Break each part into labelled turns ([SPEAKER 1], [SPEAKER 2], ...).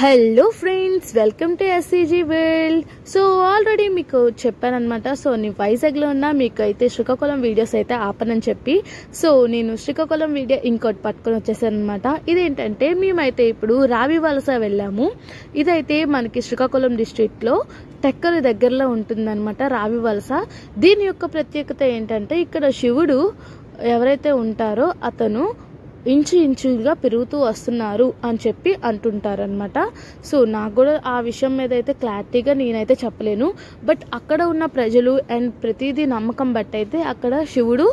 [SPEAKER 1] Hello friends, welcome to SCG world. So already మీకు చెప్పానమాట. So నేను వైజాగ్లో ఉన్నా, మీకు అయితే శ్రీకాకుళం వీడియోస్ అయితే ఆపనని చెప్పి, సో నేను శ్రీకాకుళం వీడియో ఇంకోటి పట్టుకొని వచ్చేసాను అనమాట. ఇదేంటంటే మేమైతే ఇప్పుడు రావి వలస వెళ్ళాము. ఇదైతే మనకి శ్రీకాకుళం డిస్ట్రిక్ట్లో టెక్కలి దగ్గరలో ఉంటుందన్నమాట రావి వలస. దీని యొక్క ప్రత్యేకత ఏంటంటే, ఇక్కడ శివుడు ఎవరైతే ఉంటారో అతను ఇంచుగా పెరుగుతూ వస్తున్నారు అని చెప్పి అంటుంటారనమాట. సో నాకు కూడా ఆ విషయం మీద అయితే క్లారిటీగా నేనైతే చెప్పలేను. బట్ అక్కడ ఉన్న ప్రజలు అండ్ ప్రతిదీ నమ్మకం బట్టి అయితే అక్కడ శివుడు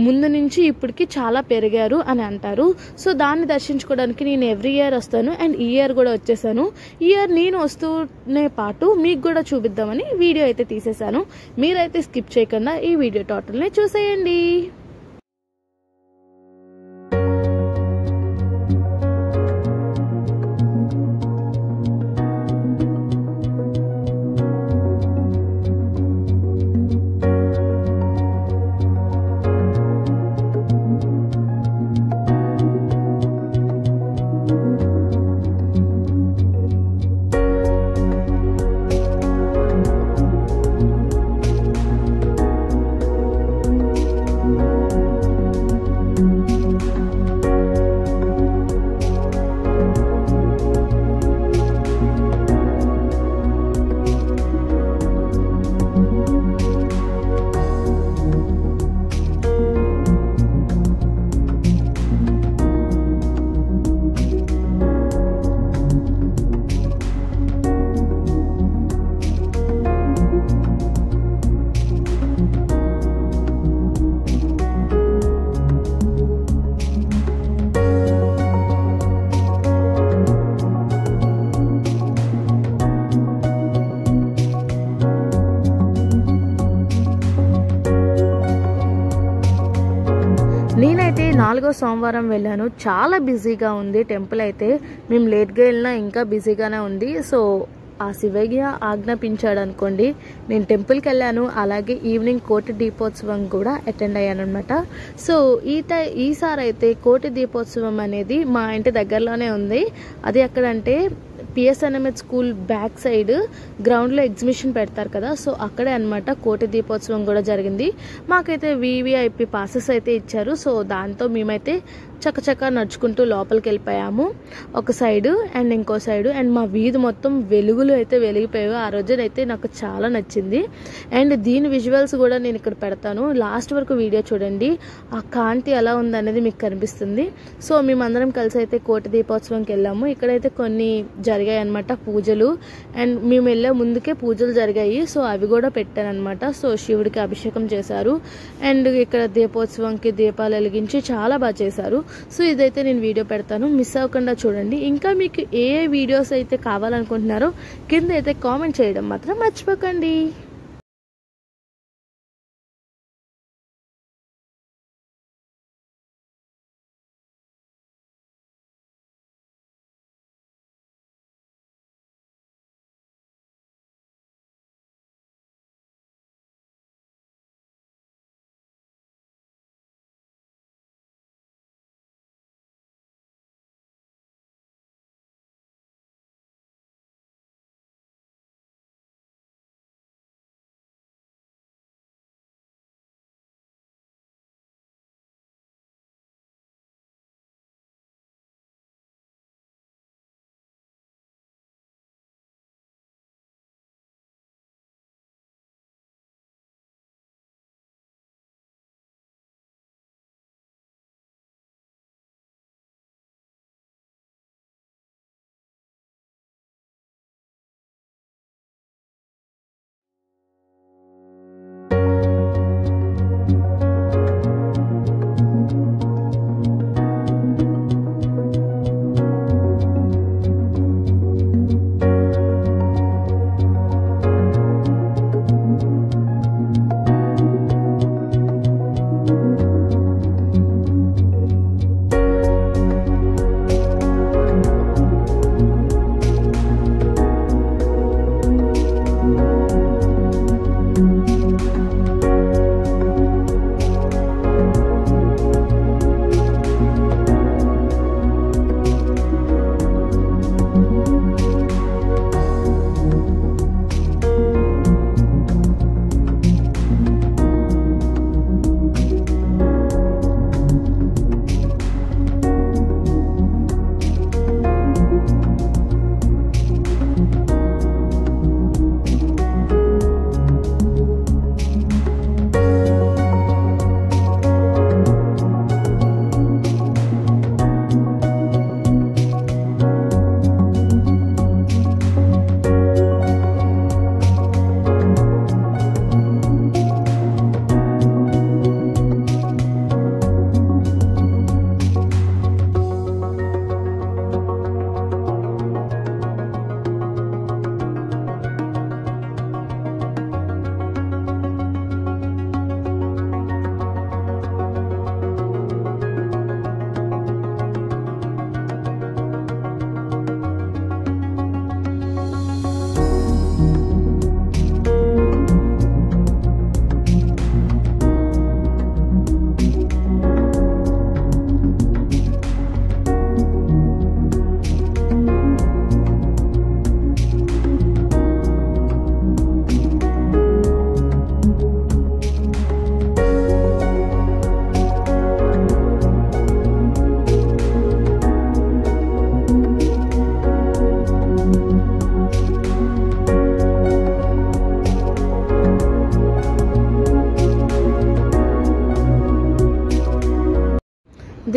[SPEAKER 1] ముందు నుంచి ఇప్పటికి చాలా పెరిగారు అని అంటారు. సో దాన్ని దర్శించుకోవడానికి నేను ఎవ్రీ ఇయర్ వస్తాను. అండ్ ఈ ఇయర్ కూడా వచ్చేసాను. ఈ ఇయర్ నేను వస్తూనే పాటు మీకు కూడా చూపిద్దామని వీడియో అయితే తీసేశాను. మీరైతే స్కిప్ చేయకుండా ఈ వీడియో టోటల్ని చూసేయండి. నేనైతే 4వ సోమవారం వెళ్ళాను. చాలా బిజీగా ఉంది టెంపుల్ అయితే. మేము లేట్గా వెళ్ళినా ఇంకా బిజీగానే ఉంది. సో ఆ శివయ్య ఆజ్ఞాపించాడు అనుకోండి, నేను టెంపుల్కి వెళ్ళాను. అలాగే ఈవినింగ్ కోటి దీపోత్సవం కూడా అటెండ్ అయ్యాను అనమాట. సో ఈసారి అయితే కోటి దీపోత్సవం అనేది మా ఇంటి దగ్గరలోనే ఉంది. అది ఎక్కడంటే పిఎస్ఎన్ఎంహెచ్ స్కూల్ బ్యాక్ సైడ్ గ్రౌండ్లో ఎగ్జిబిషన్ పెడతారు కదా, సో అక్కడే అనమాట కోటి దీపోత్సవం కూడా జరిగింది. మాకైతే వివిఐపి పాసెస్ అయితే ఇచ్చారు. సో దాంతో మేమైతే చక్కచక్క నడుచుకుంటూ లోపలికి వెళ్ళిపోయాము. ఒక సైడు అండ్ ఇంకో సైడు. అండ్ మా వీధి మొత్తం వెలుగులు అయితే వెలిగిపోయాయి. ఆ రోజునైతే నాకు చాలా నచ్చింది. అండ్ దీని విజువల్స్ కూడా నేను ఇక్కడ పెడతాను. లాస్ట్ వరకు వీడియో చూడండి. ఆ కాంతి ఎలా ఉందనేది మీకు కనిపిస్తుంది. సో మేమందరం కలిసి అయితే కోటి దీపోత్సవంకి వెళ్ళాము. ఇక్కడైతే కొన్ని జరిగాయి అనమాట పూజలు. అండ్ మేము వెళ్ళే ముందుకే పూజలు జరిగాయి. సో అవి కూడా పెట్టాను అనమాట. సో శివుడికి అభిషేకం చేశారు. అండ్ ఇక్కడ దీపోత్సవంకి దీపాలు వెలిగించి చాలా బాగా చేశారు. సో ఇదైతే నేను వీడియో పెడతాను, మిస్ అవ్వకుండా చూడండి. ఇంకా మీకు ఏ వీడియోస్ అయితే కావాలనుకుంటున్నారో కింద అయితే కామెంట్ చేయడం మాత్రం మర్చిపోకండి.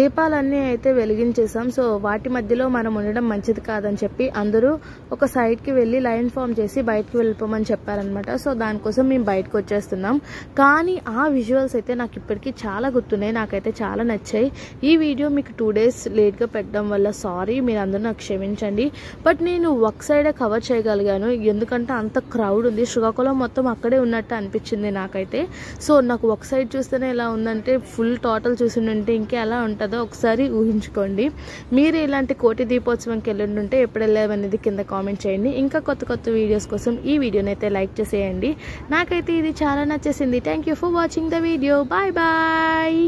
[SPEAKER 1] దీపాలన్నీ అయితే వెలిగించేసాం. సో వాటి మధ్యలో మనం ఉండడం మంచిది కాదని చెప్పి అందరూ ఒక సైడ్కి వెళ్ళి లైన్ ఫామ్ చేసి బయటకు వెళ్ళిపోమని చెప్పారనమాట. సో దానికోసం మేము బయటకు వచ్చేస్తున్నాం. కానీ ఆ విజువల్స్ అయితే నాకు ఇప్పటికీ చాలా గుర్తున్నాయి, నాకైతే చాలా నచ్చాయి. ఈ వీడియో మీకు 2 days లేట్గా పెట్టడం వల్ల సారీ, మీరు అందరూ నాకు క్షమించండి. బట్ నేను ఒక సైడే కవర్ చేయగలిగాను, ఎందుకంటే అంత క్రౌడ్ ఉంది. శ్రీకాకుళం మొత్తం అక్కడే ఉన్నట్టు అనిపించింది నాకైతే. సో నాకు ఒక సైడ్ చూస్తేనే ఎలా ఉందంటే ఫుల్ టోటల్ చూసి ఉంటే ఇంకా ఎలా ఉంటుందో ఒకసారి ఊహించుకోండి. మీరు ఇలాంటి కోటి దీపోత్సవంకి వెళ్ళుంటే ఎప్పుడు వెళ్ళామనేది కింద కామెంట్ చేయండి. ఇంకా కొత్త కొత్త వీడియోస్ కోసం ఈ వీడియోని అయితే లైక్ చేసేయండి. నాకైతే ఇది చాలా నచ్చేసింది. Thank you for watching the video. Bye bye.